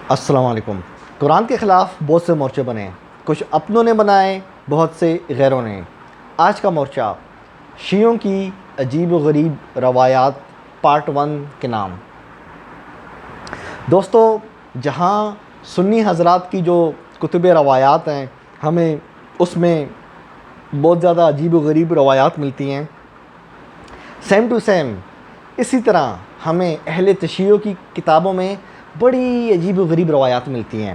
السلام علیکم۔ قرآن کے خلاف بہت سے مورچے بنے، کچھ اپنوں نے بنائے، بہت سے غیروں نے۔ آج کا مورچہ شیعوں کی عجیب و غریب روایات پارٹ 1 کے نام۔ دوستو، جہاں سنی حضرات کی جو کتب روایات ہیں، ہمیں اس میں بہت زیادہ عجیب و غریب روایات ملتی ہیں، سیم ٹو سیم اسی طرح ہمیں اہل تشیع کی کتابوں میں بڑی عجیب و غریب روایات ملتی ہیں۔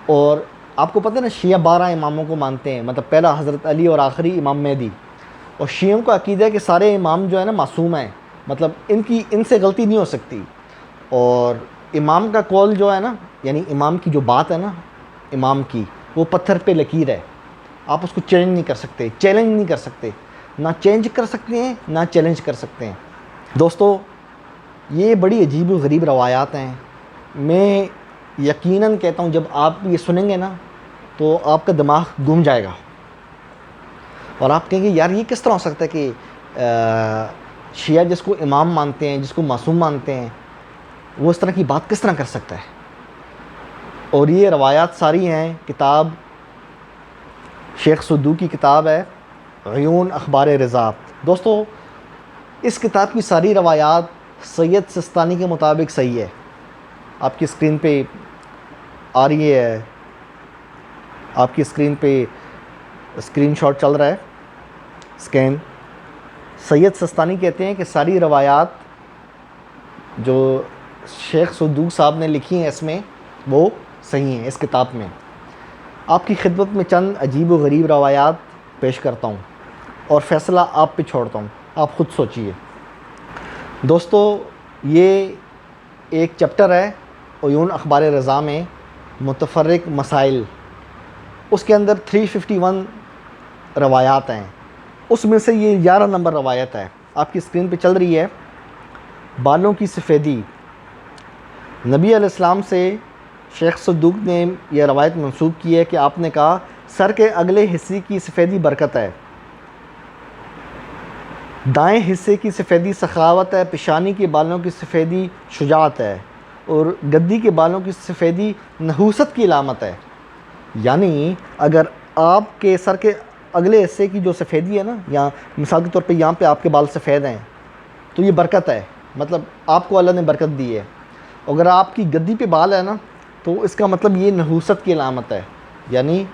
اور آپ کو پتہ ہے نا، شیعہ 12 اماموں کو مانتے ہیں، مطلب پہلا حضرت علی اور آخری امام مہدی۔ اور شیعوں کا عقیدہ ہے کہ سارے امام جو ہے نا معصوم ہیں، مطلب ان سے غلطی نہیں ہو سکتی۔ اور امام کا قول جو ہے نا، یعنی امام کی جو بات ہے نا، امام کی وہ پتھر پہ لکیر ہے، آپ اس کو چینج نہیں کر سکتے، چیلنج نہیں کر سکتے، نہ چینج کر سکتے ہیں نہ چیلنج کر سکتے ہیں۔ دوستو، یہ بڑی عجیب و غریب روایات ہیں۔ میں یقیناً کہتا ہوں، جب آپ یہ سنیں گے نا تو آپ کا دماغ گم جائے گا، اور آپ کہیں گے یار یہ کس طرح ہو سکتا ہے کہ شیعہ جس کو امام مانتے ہیں، جس کو معصوم مانتے ہیں، وہ اس طرح کی بات کس طرح کر سکتا ہے۔ اور یہ روایات ساری ہیں، کتاب شیخ صدوق کی کتاب ہے عیون اخبار رضا۔ دوستو، اس کتاب کی ساری روایات سید سستانی کے مطابق صحیح ہے۔ آپ کی اسکرین پہ آ رہی ہے، آپ کی اسکرین پہ اسکرین شاٹ چل رہا ہے، اسکین۔ سید سستانی کہتے ہیں کہ ساری روایات جو شیخ صدوق صاحب نے لکھی ہیں اس میں، وہ صحیح ہیں اس کتاب میں۔ آپ کی خدمت میں چند عجیب و غریب روایات پیش کرتا ہوں اور فیصلہ آپ پہ چھوڑتا ہوں، آپ خود سوچئے۔ دوستو، یہ ایک چیپٹر ہے عیون اخبار رضا میں، متفرق مسائل۔ اس کے اندر 351 روایات ہیں، اس میں سے یہ 11 نمبر روایت ہے، آپ کی اسکرین پہ چل رہی ہے۔ بالوں کی سفیدی۔ نبی علیہ السلام سے شیخ صدوق نے یہ روایت منسوب کی ہے کہ آپ نے کہا، سر کے اگلے حصے کی سفیدی برکت ہے، دائیں حصے کی سفیدی سخاوت ہے، پیشانی کے بالوں کی سفیدی شجاعت ہے، اور گدی کے بالوں کی سفیدی نحوست کی علامت ہے۔ یعنی اگر آپ کے سر کے اگلے حصے کی جو سفیدی ہے نا، یا مثال کے طور پہ یہاں پہ آپ کے بال سفید ہیں تو یہ برکت ہے، مطلب آپ کو اللہ نے برکت دی ہے۔ اگر آپ کی گدی پہ بال ہے نا تو اس کا مطلب یہ نحوست کی علامت ہے، یعنی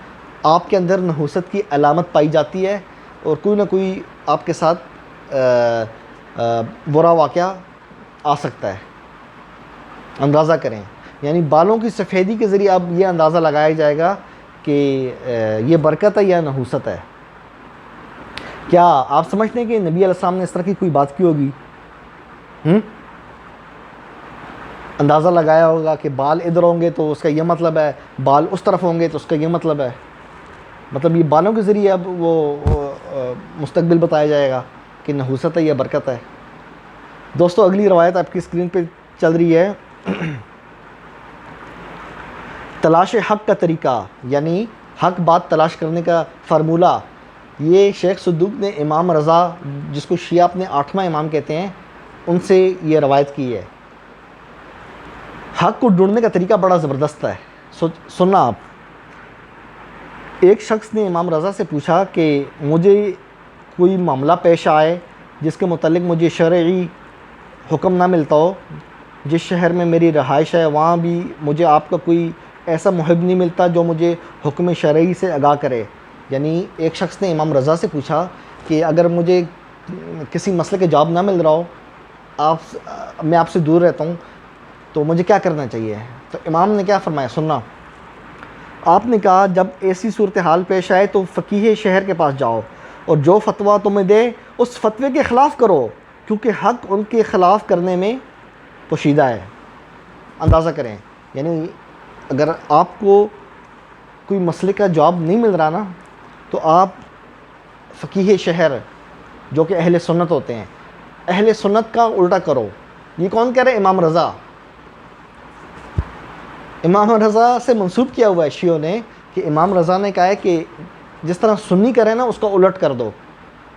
آپ کے اندر نحوست کی علامت پائی جاتی ہے، اور کوئی نہ کوئی آپ کے ساتھ برا واقعہ آ سکتا ہے۔ اندازہ کریں، یعنی بالوں کی سفیدی کے ذریعے اب یہ اندازہ لگایا جائے گا کہ یہ برکت ہے یا نحوست ہے۔ کیا آپ سمجھتے ہیں کہ نبی علیہ السلام نے اس طرح کی کوئی بات کی ہوگی؟ اندازہ لگایا ہوگا کہ بال ادھر ہوں گے تو اس کا یہ مطلب ہے، بال اس طرف ہوں گے تو اس کا یہ مطلب ہے، مطلب یہ بالوں کے ذریعے اب وہ مستقبل بتایا جائے گا کہ نحوست ہے یا برکت ہے۔ دوستو، اگلی روایت آپ کی اسکرین پہ چل رہی ہے۔ تلاش حق کا طریقہ، یعنی حق بات تلاش کرنے کا فارمولہ، یہ شیخ صدوق نے امام رضا، جس کو شیعہ اپنے 8واں امام کہتے ہیں، ان سے یہ روایت کی ہے۔ حق کو ڈھونڈنے کا طریقہ بڑا زبردست ہے، سننا آپ۔ ایک شخص نے امام رضا سے پوچھا کہ مجھے کوئی معاملہ پیش آئے جس کے متعلق مجھے شرعی حکم نہ ملتا ہو، جس شہر میں میری رہائش ہے وہاں بھی مجھے آپ کا کوئی ایسا محب نہیں ملتا جو مجھے حکم شرعی سے آگاہ کرے۔ یعنی ایک شخص نے امام رضا سے پوچھا کہ اگر مجھے کسی مسئلے کا جواب نہ مل رہا ہو، میں آپ سے دور رہتا ہوں، تو مجھے کیا کرنا چاہیے؟ تو امام نے کیا فرمایا، سننا۔ آپ نے کہا، جب ایسی صورتحال پیش آئے تو فقیہ شہر کے پاس جاؤ، اور جو فتویٰ تمہیں دے اس فتوے کے خلاف کرو، کیونکہ حق ان کے خلاف کرنے میں پوشیدہ ہے۔ اندازہ کریں، یعنی اگر آپ کو کوئی مسئلے کا جواب نہیں مل رہا نا تو آپ فقیہ شہر، جو کہ اہل سنت ہوتے ہیں، اہل سنت کا الٹا کرو۔ یہ کون کہہ رہے ہیں؟ امام رضا۔ امام رضا سے منسوب کیا ہوا ہے شیعوں نے کہ امام رضا نے کہا ہے کہ جس طرح سنی کرے نا اس کا الٹ کر دو۔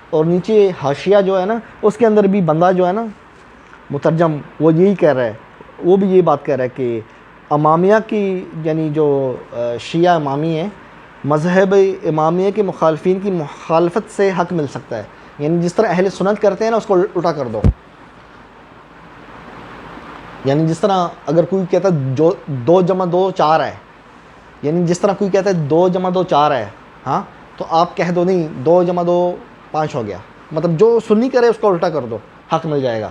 اور نیچے حاشیہ جو ہے نا اس کے اندر بھی بندہ جو ہے نا مترجم، وہ یہی کہہ رہا ہے، وہ بھی یہی بات کہہ رہا ہے کہ امامیہ کی یعنی جو شیعہ امامی ہیں، مذہب امامیہ کے مخالفین کی مخالفت سے حق مل سکتا ہے. یعنی جس طرح اہل سنت کرتے ہیں نا، اس کو الٹا کر دو. یعنی جس طرح اگر کوئی کہتا ہے 2 + 2 4 ہے، یعنی جس طرح کوئی کہتا ہے 2 + 2 4 ہے، ہاں، تو آپ کہہ دو نہیں 2 + 2 5 ہو گیا. مطلب جو سنی کرے اس کو الٹا کر دو، حق مل جائے گا.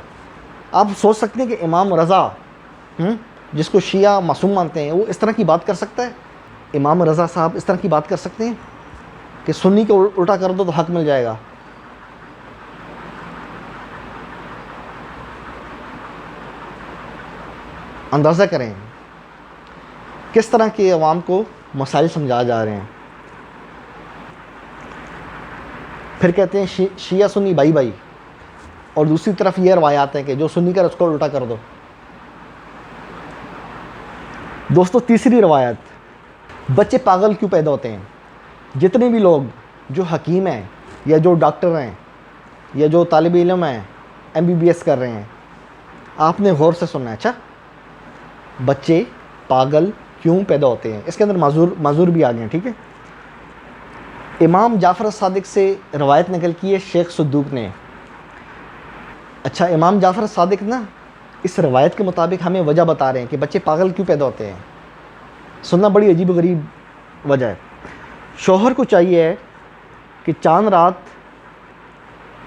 آپ سوچ سکتے ہیں کہ امام رضا جس کو شیعہ معصوم مانتے ہیں، وہ اس طرح کی بات کر سکتا ہے؟ امام رضا صاحب اس طرح کی بات کر سکتے ہیں کہ سنی کو الٹا کر دو تو حق مل جائے گا؟ اندازہ کریں کس طرح کے عوام کو مسائل سمجھا جا رہے ہیں. پھر کہتے ہیں شیعہ سنی بھائی بھائی، اور دوسری طرف یہ روایات ہیں کہ جو سنی کر اس کو الٹا کر دو. دوستو، تیسری روایت، بچے پاگل کیوں پیدا ہوتے ہیں؟ جتنے بھی لوگ جو حکیم ہیں یا جو ڈاکٹر ہیں یا جو طالب علم ہیں MBBS کر رہے ہیں، آپ نے غور سے سننا ہے. اچھا، بچے پاگل کیوں پیدا ہوتے ہیں؟ اس کے اندر معذور بھی آ گئے ہیں. ٹھیک ہے، امام جعفر صادق سے روایت نقل کی ہے شیخ صدوق نے. اچھا، امام جعفر صادق نا اس روایت کے مطابق ہمیں وجہ بتا رہے ہیں کہ بچے پاگل کیوں پیدا ہوتے ہیں. سننا بڑی عجیب و غریب وجہ ہے. شوہر کو چاہیے ہے کہ چاند رات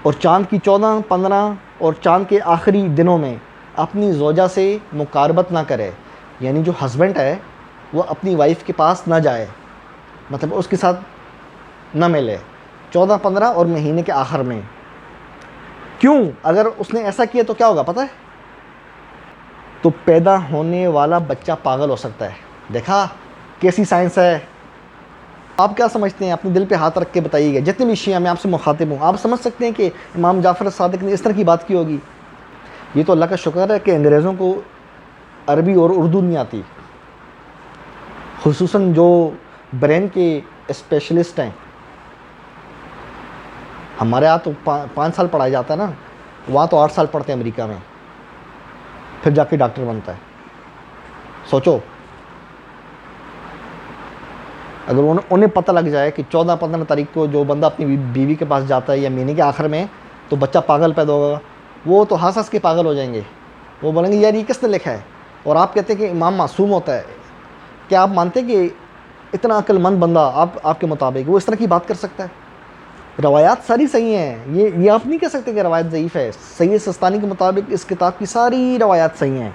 اور چاند کی 14، 15 اور چاند کے آخری دنوں میں اپنی زوجہ سے مقاربت نہ کرے. یعنی جو ہسبینڈ ہے وہ اپنی وائف کے پاس نہ جائے، مطلب اس کے ساتھ نہ ملے 14، 15 اور مہینے کے آخر میں. کیوں؟ اگر اس نے ایسا کیا تو کیا ہوگا پتہ ہے؟ تو پیدا ہونے والا بچہ پاگل ہو سکتا ہے. دیکھا کیسی سائنس ہے. آپ کیا سمجھتے ہیں؟ اپنے دل پہ ہاتھ رکھ کے بتائیے گا. جتنے بھی شیعہ، میں آپ سے مخاطب ہوں، آپ سمجھ سکتے ہیں کہ امام جعفر صادق نے اس طرح کی بات کی ہوگی؟ یہ تو اللہ کا شکر ہے کہ انگریزوں کو عربی اور اردو نہیں آتی، خصوصاً جو برین کے اسپیشلسٹ ہیں. ہمارے یہاں تو 5 سال پڑھایا جاتا ہے نا، وہاں تو 8 سال پڑھتے ہیں امریکہ میں، پھر جا کے ڈاکٹر بنتا ہے. سوچو، اگر انہیں پتہ لگ جائے کہ 14، 15 تاریخ کو جو بندہ اپنی بیوی کے پاس جاتا ہے یا مہینے کے آخر میں، تو بچہ پاگل پیدا ہوگا، وہ تو ہنس کے پاگل ہو جائیں گے. وہ بولیں گے یار یہ کس نے لکھا ہے؟ اور آپ کہتے ہیں کہ امام معصوم ہوتا ہے. کیا آپ مانتے ہیں کہ اتنا عقل مند بندہ آپ کے مطابق وہ اس طرح کی بات کر سکتا ہے؟ روایات ساری صحیح ہیں. یہ آپ نہیں کہہ سکتے کہ روایت ضعیف ہے. سید سستانی کے مطابق اس کتاب کی ساری روایات صحیح ہیں.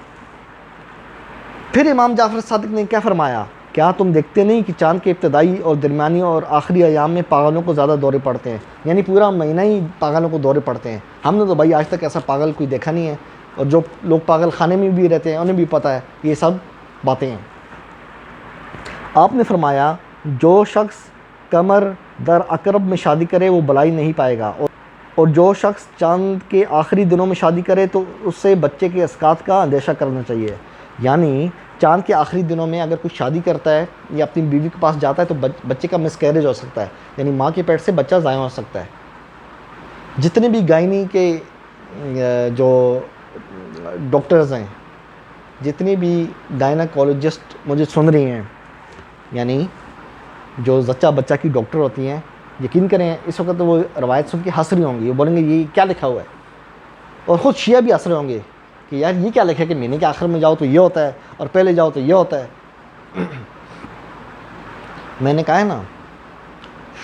پھر امام جعفر صادق نے کیا فرمایا؟ کیا تم دیکھتے نہیں کہ چاند کے ابتدائی اور درمیانی اور آخری ایام میں پاگلوں کو زیادہ دورے پڑتے ہیں؟ یعنی پورا مہینہ ہی پاگلوں کو دورے پڑتے ہیں. ہم نے تو بھائی آج تک ایسا پاگل کوئی دیکھا نہیں ہے، اور جو لوگ پاگل خانے میں بھی رہتے ہیں انہیں بھی پتہ ہے یہ سب باتیں ہیں. آپ نے فرمایا جو شخص قمر در عقرب میں شادی کرے وہ بلائی نہیں پائے گا، اور جو شخص چاند کے آخری دنوں میں شادی کرے تو اس سے بچے کے اسقاط کا اندیشہ کرنا چاہیے. یعنی چاند کے آخری دنوں میں اگر کوئی شادی کرتا ہے یا اپنی بیوی کے پاس جاتا ہے تو بچے کا مسکیریج ہو سکتا ہے، یعنی ماں کے پیٹ سے بچہ ضائع ہو سکتا ہے. جتنے بھی گائنی کے جو ڈاکٹرز ہیں، جتنے بھی گائناکالوجسٹ مجھے سن رہی ہیں، یعنی جو زچہ بچہ کی ڈاکٹر ہوتی ہیں، یقین کریں اس وقت وہ روایت سن کے ہنس رہی ہوں گی. وہ بولیں گے یہ کیا لکھا ہوا ہے؟ اور خود شیعہ بھی ہنس رہے ہوں گے کہ یار یہ کیا لکھا ہے کہ مہینے کے آخر میں جاؤ تو یہ ہوتا ہے اور پہلے جاؤ تو یہ ہوتا ہے. میں نے کہا ہے نا،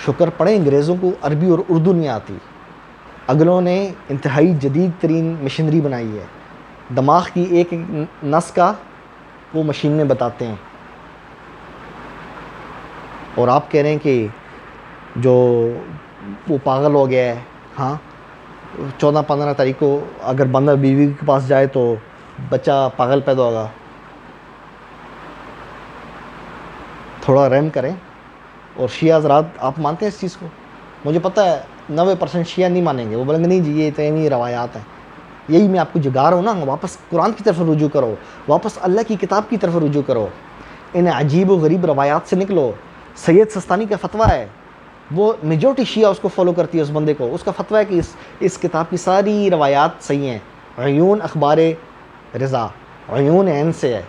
شکر پڑھیں انگریزوں کو عربی اور اردو نہیں آتی. اگلوں نے انتہائی جدید ترین مشینری بنائی ہے. دماغ کی ایک نس کا وہ مشین میں بتاتے ہیں، اور آپ کہہ رہے ہیں کہ جو وہ پاگل ہو گیا ہے. ہاں، 14، 15 تاریخ کو اگر بندہ بیوی کے پاس جائے تو بچہ پاگل پیدا ہوگا. تھوڑا رحم کریں. اور شیعہ حضرات آپ مانتے ہیں اس چیز کو؟ مجھے پتہ ہے 90% شیعہ نہیں مانیں گے. وہ بولیں گے نہیں جی یہ تو یہ روایات ہیں. یہی میں آپ کو جگا رہا ہوں نا، واپس قرآن کی طرف رجوع کرو، واپس اللہ کی کتاب کی طرف رجوع کرو، ان عجیب و غریب روایات سے نکلو. سید سستانی کا فتویٰ ہے، وہ میجورٹی شیعہ اس کو فالو کرتی ہے. اس بندے کو اس کا فتویٰ ہے کہ اس کتاب کی ساری روایات صحیح ہیں. عیون اخبار رضا، عیون عین سے ہے.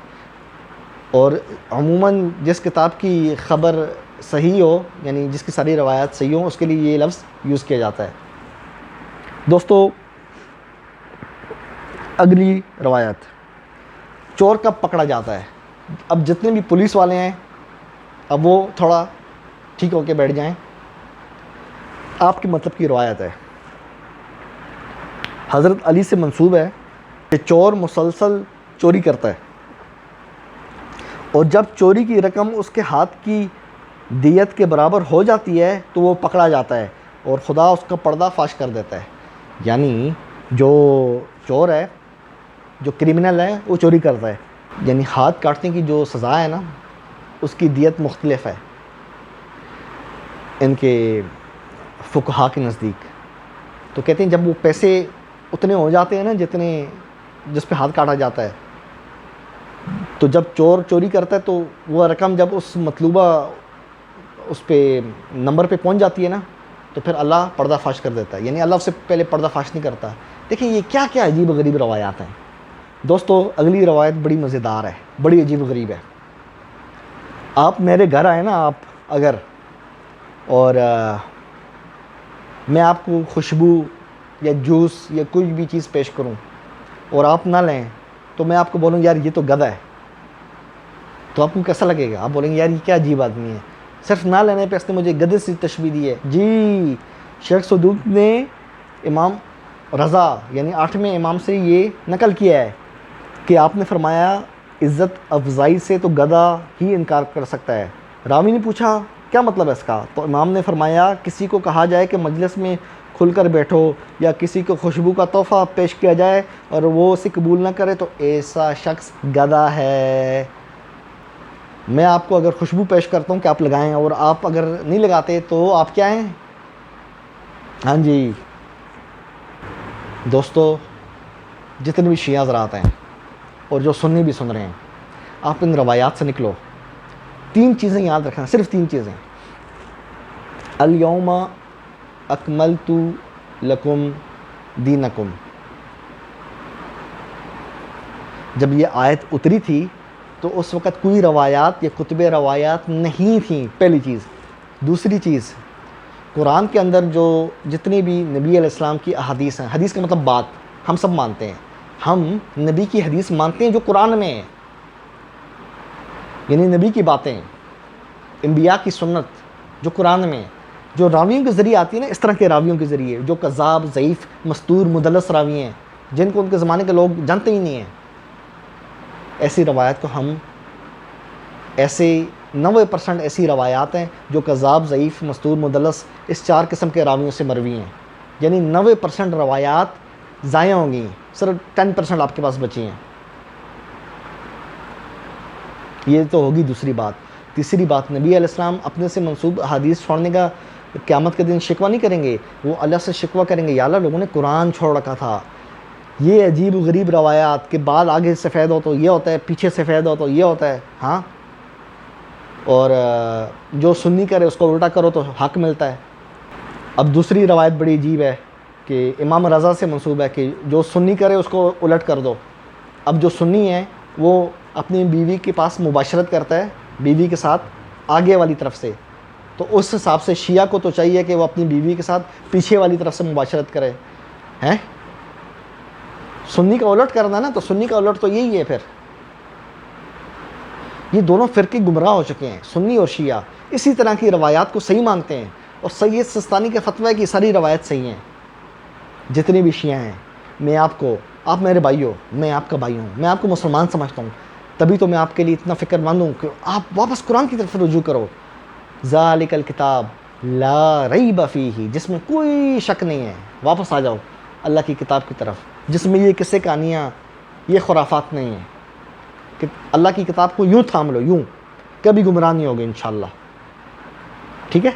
اور عموماً جس کتاب کی خبر صحیح ہو، یعنی جس کی ساری روایات صحیح ہوں، اس کے لیے یہ لفظ یوز کیا جاتا ہے۔ دوستو اگلی روایت، چور کب پکڑا جاتا ہے؟ اب جتنے بھی پولیس والے ہیں اب وہ تھوڑا ٹھیک ہو کے بیٹھ جائیں، آپ کے مطلب کی روایت ہے۔ حضرت علی سے منسوب ہے کہ چور مسلسل چوری کرتا ہے، اور جب چوری کی رقم اس کے ہاتھ کی دیت کے برابر ہو جاتی ہے تو وہ پکڑا جاتا ہے اور خدا اس کا پردہ فاش کر دیتا ہے۔ یعنی جو چور ہے، جو کرمنل ہے، وہ چوری کرتا ہے، یعنی ہاتھ کاٹنے کی جو سزا ہے نا، اس کی دیت مختلف ہے ان کے فقہا کے نزدیک۔ تو کہتے ہیں جب وہ پیسے اتنے ہو جاتے ہیں نا جس پہ ہاتھ کاٹا جاتا ہے، تو جب چور چوری کرتا ہے تو وہ رقم جب اس مطلوبہ اس پہ نمبر پہ پہنچ جاتی ہے نا، تو پھر اللہ پردہ فاش کر دیتا ہے، یعنی اللہ اس سے پہلے پردہ فاش نہیں کرتا۔ دیکھیں یہ کیا کیا عجیب و غریب روایات ہیں۔ دوستو اگلی روایت بڑی مزیدار ہے، بڑی عجیب و غریب ہے۔ آپ میرے گھر آئے نا آپ اگر، اور میں آپ کو خوشبو یا جوس یا کوئی بھی چیز پیش کروں اور آپ نہ لیں، تو میں آپ کو بولوں یار یہ تو گدھا ہے، تو آپ کو کیسا لگے گا؟ آپ بولیں گے یار یہ کیا عجیب آدمی ہے، صرف نہ لینے پہ اس نے مجھے گدھے سے تشبیہ دی ہے۔ جی شیخ صدوق نے امام رضا یعنی 8ویں امام سے یہ نقل کیا ہے کہ آپ نے فرمایا عزت افزائی سے تو گدھا ہی انکار کر سکتا ہے۔ راوی نے پوچھا کیا مطلب ہے اس کا؟ تو امام نے فرمایا کسی کو کہا جائے کہ مجلس میں کھل کر بیٹھو، یا کسی کو خوشبو کا تحفہ پیش کیا جائے اور وہ اسے قبول نہ کرے تو ایسا شخص گدھا ہے۔ میں آپ کو اگر خوشبو پیش کرتا ہوں کہ آپ لگائیں، اور آپ اگر نہیں لگاتے تو آپ کیا ہیں؟ ہاں جی دوستو، جتنے بھی شیعہ حضرات ہیں اور جو سنی بھی سن رہے ہیں، آپ ان روایات سے نکلو۔ 3 چیزیں یاد رکھنا، صرف 3 چیزیں۔ الیوم اکملت لکم دینکم، جب یہ آیت اتری تھی تو اس وقت کوئی روایات یا کتب روایات نہیں تھیں، پہلی چیز۔ دوسری چیز، قرآن کے اندر جو جتنی بھی نبی علیہ السلام کی احادیث ہیں، حدیث کا مطلب بات، ہم سب مانتے ہیں، ہم نبی کی حدیث مانتے ہیں جو قرآن میں ہے، یعنی نبی کی باتیں، انبیاء کی سنت جو قرآن میں، جو راویوں کے ذریعے آتی ہے نا، اس طرح کے راویوں کے ذریعے جو کذاب، ضعیف، مستور، مدلس راوی ہیں، جن کو ان کے زمانے کے لوگ جانتے ہی نہیں ہیں، ایسی روایات کو ہم ایسے 90% ایسی روایات ہیں جو کذاب، ضعیف، مستور، مدلس، اس 4 قسم کے راویوں سے مروی ہیں، یعنی 90% روایات ضائع ہوں گی، صرف 10% آپ کے پاس بچی ہیں۔ یہ تو ہوگی دوسری بات۔ تیسری بات، نبی علیہ السلام اپنے سے منسوب حدیث چھوڑنے کا قیامت کے دن شکوہ نہیں کریں گے، وہ اللہ سے شکوہ کریں گے، یا اللہ لوگوں نے قرآن چھوڑ رکھا تھا۔ یہ عجیب و غریب روایات کہ بال آگے سفید ہو تو یہ ہوتا ہے، پیچھے سفید ہو تو یہ ہوتا ہے، ہاں، اور جو سنی کرے اس کو الٹا کرو تو حق ملتا ہے۔ اب دوسری روایت بڑی عجیب ہے کہ امام رضا سے منسوب ہے کہ جو سنی کرے اس کو الٹ کر دو۔ اب جو سنی ہے وہ اپنی بیوی کے پاس مباشرت کرتا ہے، بیوی کے ساتھ آگے والی طرف سے، تو اس حساب سے شیعہ کو تو چاہیے کہ وہ اپنی بیوی کے ساتھ پیچھے والی طرف سے مباشرت کرے، ہیں؟ سنی کا الٹ کرنا ہے نا، تو سنی کا الٹ تو یہی ہے۔ پھر یہ دونوں فرقے گمراہ ہو چکے ہیں، سنی اور شیعہ، اسی طرح کی روایات کو صحیح مانتے ہیں، اور سید سستانی کا فتویٰ ہے کہ ساری روایت صحیح ہیں۔ جتنے بھی شیعہ ہیں، میں آپ میرے بھائی ہو، میں آپ کا بھائی ہوں، میں آپ کو مسلمان سمجھتا ہوں، تبھی تو میں آپ کے لیے اتنا فکر مند ہوں کہ آپ واپس قرآن کی طرف رجوع کرو۔ ذالک الکتاب لا ریب فیہ، جس میں کوئی شک نہیں ہے، واپس آ جاؤ اللہ کی کتاب کی طرف، جس میں یہ قصے کہانیاں، یہ خرافات نہیں ہیں، کہ اللہ کی کتاب کو یوں تھام لو، یوں، کبھی گمراہ نہیں ہوگے انشاءاللہ۔ ٹھیک ہے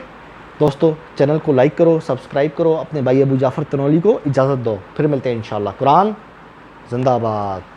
دوستو، چینل کو لائک کرو، سبسکرائب کرو، اپنے بھائی ابو جعفر تنولی کو اجازت دو، پھر ملتے ہیں انشاءاللہ۔ قرآن زندہ باد۔